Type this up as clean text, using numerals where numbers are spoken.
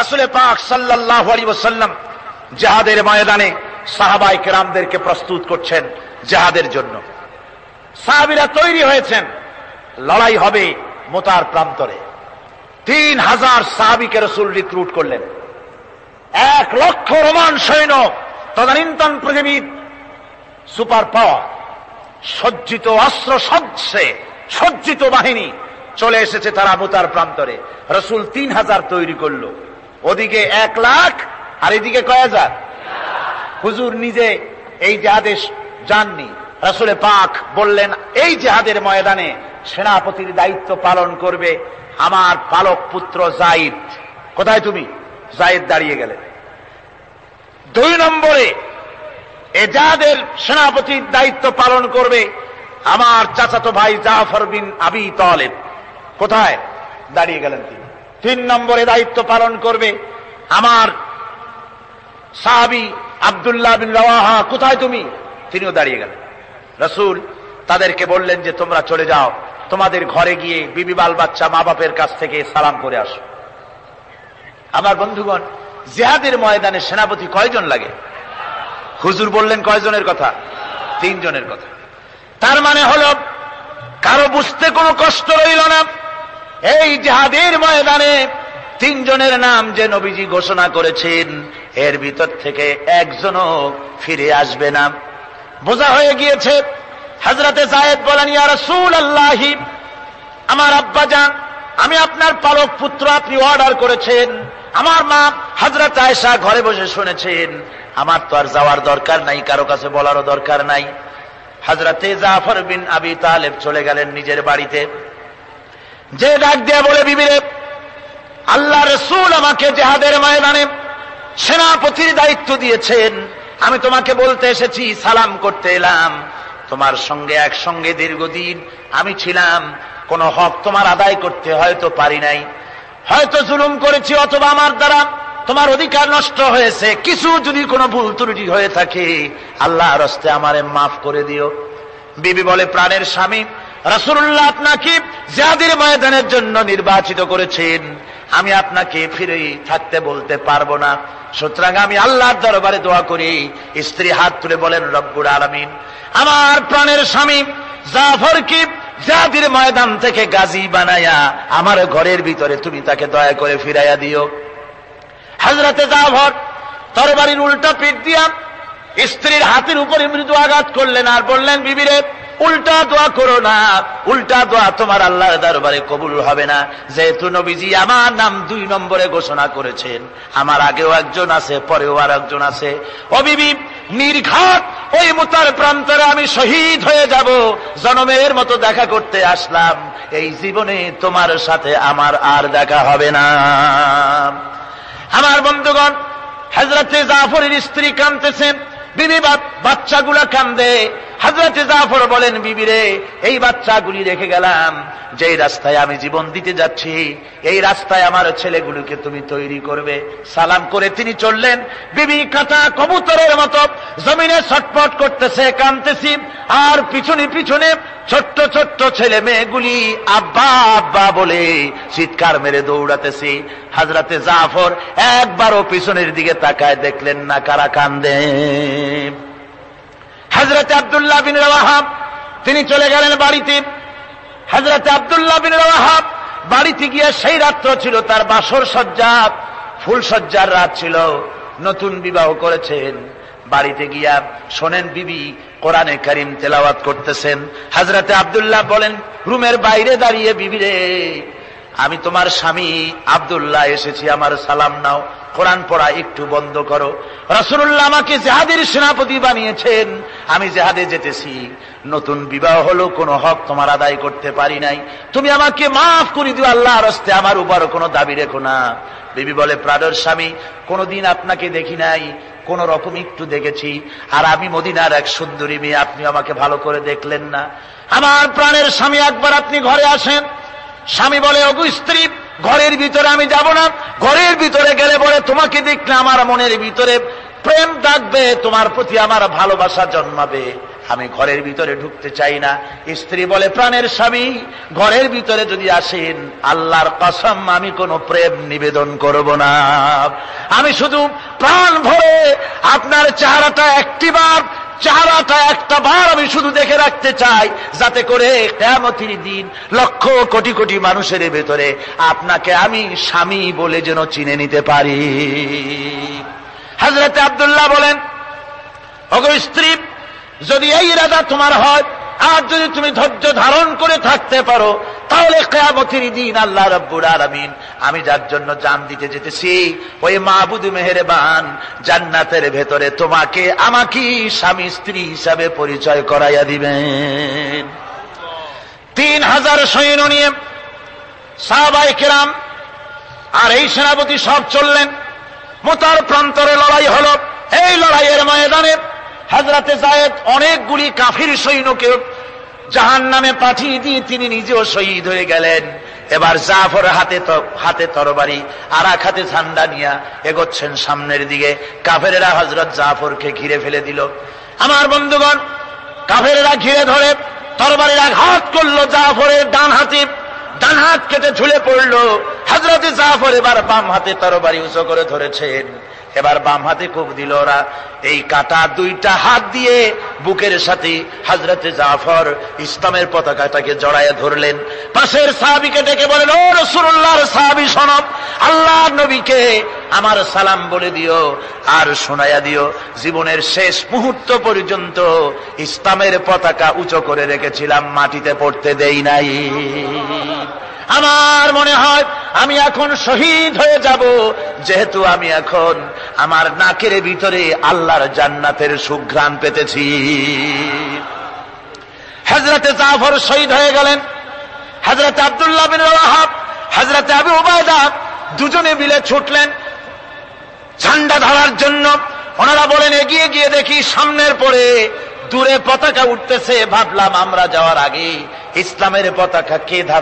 রাসূল পাক সাল্লাল্লাহু আলাইহি ওয়াসাল্লাম জিহাদের ময়দানে সাহাবায়ে কেরামদেরকে প্রস্তুত করছেন জিহাদের জন্য। সাহাবীরা তৈরি হয়েছেন, লড়াই হবে মুতার প্রান্তরে। 3000 সাহাবীকে রাসূল রিক্রুট করলেন। 1 লক্ষ রোমান সৈন্য, তদানীন্তন পৃথিবীর সুপার পাওয়ার, সজ্জিত অস্ত্র সজ্জিত বাহিনী চলে এসেছে তারা মুতার প্রান্তরে। রাসূল 3000 তৈরি করলো, ওদিকে 1 লাখ আর এদিকে কয় হাজার। হুজুর নিজে এই জিহাদে যাননি, রাসূল পাক বললেন এই জিহাদের ময়দানে সেনাপতির দায়িত্ব পালন করবে আমার পালক পুত্র যায়েদ। কোথায় তুমি? যায়েদ দাঁড়িয়ে গেলেন। 2 নম্বরে এই জিহাদের সেনাপতির দায়িত্ব পালন করবে আমার চাচাতো ভাই জাফর বিন আবি তালেব। কোথায়? দাঁড়িয়ে গেলেন তিনি। 3 নম্বরে দায়িত্ব পালন করবে আমার সাহাবী আব্দুল্লাহ বিন রাওয়াহা। কোথায় তুমি? তিনিও দাঁড়িয়ে গেলেন। রাসূল তাদেরকে বললেন যে তোমরা চলে যাও, তোমাদের ঘরে গিয়ে বিবি বাল বাচ্চা মা বাপের কাছ থেকে সালাম করে আসো। আমার বন্ধুগণ, জিহাদের ময়দানে সেনাপতি কয়জন লাগে? হুজুর বললেন কয়জনের কথা? 3 জনের কথা। তার মানে হলো কারো বুঝতে কোনো কষ্ট রইল না, এই জিহাদের ময়দানে 3 জনের নাম যে নবীজি ঘোষণা করেছেন এর ভিতর থেকে একজনও ফিরে আসবে না। বোঝা হয়ে গিয়েছে। হযরতে যায়েদ বলেন, ইয়া রাসূলুল্লাহ, আমার আব্বা জান, আমি আপনার পালক পুত্র, আপনি অর্ডার করেছেন। আমার মা হযরত আয়েশা ঘরে বসে শুনেছেন, আমার তো আর যাওয়ার দরকার নাই, কারো কাছে বলারও দরকার নাই। হযরতে জাফর বিন আবি তালেব চলে গেলেন নিজের বাড়িতে, যে ডাক দিয়ে বলে, বিবিরে, আল্লাহ রাসূল আমাকে জিহাদের ময়দানে সেনাপতির দায়িত্ব দিয়েছেন, আমি তোমাকে বলতে এসেছি, সালাম করতে এলাম। তোমার সঙ্গে একসঙ্গে দীর্ঘদিন আমি ছিলাম, কোন হক তোমার আদায় করতে হয়তো পারি নাই, হয়তো জুলুম করেছি, অথবা আমার দ্বারা তোমার অধিকার নষ্ট হয়েছে। কিছু যদি কোনো ভুল ত্রুটি হয়ে থাকে আল্লাহর হস্তে আমারে মাফ করে দিও। বিবি বলে, প্রাণের স্বামী, রাসূলুল্লাহ আপনাকে জিহাদের ময়দানের জন্য নির্বাচিত করেছেন, আমি আপনাকে ফিরে থাকতে বলতে পারবো না। সুতরাং আমি আল্লাহর দরবারে দোয়া করি। স্ত্রী হাত তুলে বলেন, রব্বুল আলামিন, আমার প্রাণের স্বামী জাফরকে জিহাদের ময়দান থেকে গাজী বানায়া আমার ঘরের ভিতরে তুমি তাকে দয়া করে ফিরাইয়া দিও। হযরতে জাফর তরবারির উল্টা পিঠ দিয়া স্ত্রীর হাতের উপরে মৃদু আঘাত করলেন আর বললেন, বিবিরে, উল্টা দোয়া করো না, উল্টা দোয়া তোমার আল্লাহর দরবারে কবুল হবে না। যেহেতু নবীজি আমার নাম 2 নম্বরে ঘোষণা করেছেন, আমার আগেও একজন আছে, পরেও আর একজন আছে। ও বিবি, নির্ঘাত ওই মুতার প্রান্তরে আমি শহীদ হয়ে যাব, জনমের মতো দেখা করতে আসলাম, এই জীবনে তোমার সাথে আমার আর দেখা হবে না। আমার বন্ধুগণ, হযরতে জাফরের স্ত্রী কাঁদতেছেন, বিবি বাচ্চাগুলা কান্দে। হযরতে জাফর বলেন, বিবিরে, এই বাচ্চাগুলি রেখে গেলাম, যেই রাস্তায় আমি জীবন দিতে যাচ্ছি এই রাস্তায় আমার ছেলেগুলোকে তুমি তৈরি করবে। সালাম করে তিনি চললেন। বিবি কাঁটা কবুতরের মতো জমিনে ছটফট করতেছে, কাঁদতেছি, আর পিছনে পিছনে ছোট্ট ছোট্ট ছেলে মেয়েগুলি আব্বা আব্বা বলে চিৎকার মেরে দৌড়াতেছি। হযরতে জাফর একবারও পিছনের দিকে তাকায় দেখলেন না কারা কান্দে। হযরতে আব্দুল্লাহ বিন রাওয়াহা তিনি চলে গেলেন বাড়িতে। হযরতে আব্দুল্লাহ বিন রাওয়াহা বাড়িতে গিয়ে, সেই রাত্র ছিল তার বাসর সজ্জা, ফুল সজ্জার রাত ছিল, নতুন বিবাহ করেছেন। বাড়িতে গিয়া শোনেন বিবি কোরআনে কারীম তেলাওয়াত করতেছেন। হযরতে আব্দুল্লাহ বলেন রুমের বাইরে দাঁড়িয়ে, বিবিরে, আমি তোমার স্বামী আব্দুল্লাহ এসেছি, আমার সালাম নাও, কোরআন পড়া একটু বন্ধ করো। রাসূলুল্লাহ আমাকে জিহাদের সেনাপতি বানিয়েছেন, আমি জিহাদে যেতেছি, নতুন বিবাহ হলো, কোনো হক তোমার আদায় করতে পারি নাই, তুমি আমাকে মাফ করে দিও, আল্লাহর হস্তে আমার উপরও কোনো দাবি রেখো না। বিবি বলে, প্রাণের স্বামী, কোনদিন আপনাকে দেখি নাই, কোন রকম একটু দেখেছি, আর আমি মদিনার এক সুন্দরী মেয়ে, আপনি আমাকে ভালো করে দেখলেন না। আমার প্রাণের স্বামী, একবার আপনি ঘরে আসেন। স্বামী বলে, ওগো স্ত্রী, ঘরের ভিতরে আমি যাব না, ঘরের ভিতরে গেলে পরে তোমাকে দেখলে আমার মনের ভিতরে প্রেম ডাকবে, তোমার প্রতি আমার ভালোবাসা জন্মাবে, আমি ঘরের ভিতরে ঢুকতে চাই না। স্ত্রী বলে, প্রাণের স্বামী ঘরের ভিতরে যদি আসেন, আল্লাহর কসম আমি কোনো প্রেম নিবেদন করব না, আমি শুধু প্রাণ ভরে আপনার চেহারাটা একটা বার আমি শুধু দেখে রাখতে চাই, যাতে করে কিয়ামতের দিন লক্ষ কোটি কোটি মানুষের ভেতরে আপনাকে আমি স্বামী বলে যেন চিনে নিতে পারি। হযরত আব্দুল্লাহ বলেন, ওগো স্ত্রী, যদি এই ইরাদা তোমার হয় আর যদি তুমি ধৈর্য ধারণ করে থাকতে পারো, তাহলে কিয়ামতের দিন আল্লাহ রাব্বুল আলামিন আমি যার জন্য জান দিতে যেতেছি ওই মাবুদ মেহেরবান জান্নাতের ভেতরে তোমাকে আমাকে স্বামী স্ত্রী হিসাবে পরিচয় করাইয়া দিবেন। 3000 সৈন্য নিয়ে সাহাবায়ে কেরাম আর এই সেনাপতি সব চললেন। মুতার প্রান্তরে লড়াই হলো। এই লড়াইয়ের ময়দানে হযরতে যায়েদ অনেকগুলি কাফির সৈন্যকে জাহান্নামে পাঠিয়ে দিয়ে তিনি নিজেও শহীদ হয়ে গেলেন। এবার জাফর হাতে তরবারি আর এক হাতে ঝান্ডা নিয়ে এগোচ্ছেন সামনের দিকে। কাফেরেরা হযরত জাফরকে ঘিরে ফেলে দিল। আমার বন্ধুগণ, কাফেরেরা ঘিরে ধরে তরবারির আঘাত করলো জাফরের ডান হাত কেটে ঝুলে পড়ল। হযরত জাফর এবার বাম হাতে তরবারি উঁচু করে ধরেছেন, এবার বাম হাতে কোপ দিল ওরা। এই কাটা দুইটা হাত দিয়ে বুকের সাথে হযরত জাফর ইসলামের পতাকাটাকে জড়াইয়া ধরলেন। পাশের সাহাবীকে ডেকে বলেন, ও রাসূলুল্লাহর সাহাবী শোনো, আল্লাহর নবীকে আমার সালাম বলে দিও আর শোনায়া দিও, জীবনের শেষ মুহূর্ত পর্যন্ত ইসলামের পতাকা উঁচু করে রেখেছিলাম, মাটিতে পড়তে দেই নাই। আমার মনে হয় আমি এখন শহীদ হয়ে যাব, যেহেতু আমি এখন আমার নাকের ভিতরে আল্লাহর জান্নাতের সুঘ্রাণ পেতেছি। হযরতে জাফর শহীদ হয়ে গেলেন। হযরত আব্দুল্লাহ বিন রাওয়াহা, হযরত আবু উবাইদা দুজনে মিলে ছুটলেন ঝান্ডা ধরার জন্য। ওনারা বলেন, এগিয়ে গিয়ে দেখি সামনের পরে দূরে পতাকা উঠতেছে। ভাবলাম আমরা যাওয়ার আগে ইসলামের পতাকা কে ধারণ